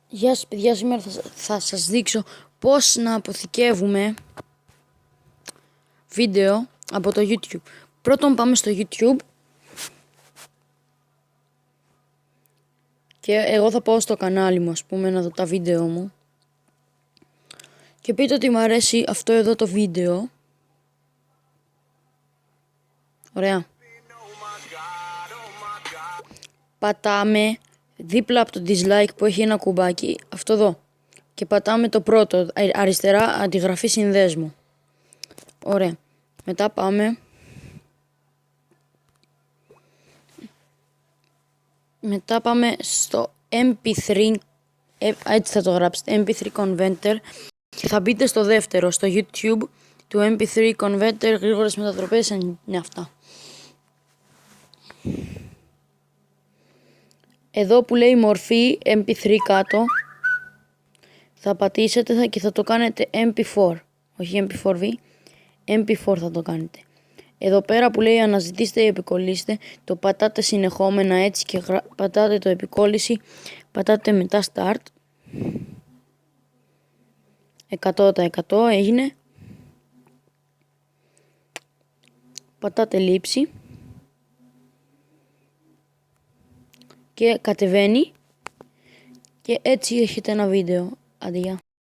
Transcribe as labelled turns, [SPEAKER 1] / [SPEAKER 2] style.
[SPEAKER 1] Γεια σας παιδιά, σήμερα θα σας δείξω πώς να αποθηκεύουμε βίντεο από το YouTube. Πρώτον πάμε στο YouTube και εγώ θα πάω στο κανάλι μου, ας πούμε, να δω τα βίντεο μου και πείτε ότι μου αρέσει αυτό εδώ το βίντεο. Ωραία. Πατάμε δίπλα από το dislike που έχει ένα κουμπάκι, αυτό εδώ, και πατάμε το πρώτο, αριστερά, αντιγραφή συνδέσμου. Ωραία. Μετά πάμε στο MP3, έτσι θα το γράψετε, MP3 Converter, και θα μπείτε στο δεύτερο, στο YouTube του MP3 Converter, γρήγορες μετατροπές, είναι αυτά. Εδώ που λέει μορφή MP3 κάτω, θα πατήσετε και θα το κάνετε MP4, όχι MP4V, MP4 θα το κάνετε. Εδώ πέρα που λέει αναζητήστε ή επικολλήστε, το πατάτε συνεχόμενα έτσι και πατάτε το επικόλληση, πατάτε μετά start. 100% έγινε. Πατάτε λήψη και κατεβαίνει και έτσι έχετε ένα βίντεο. Αντί.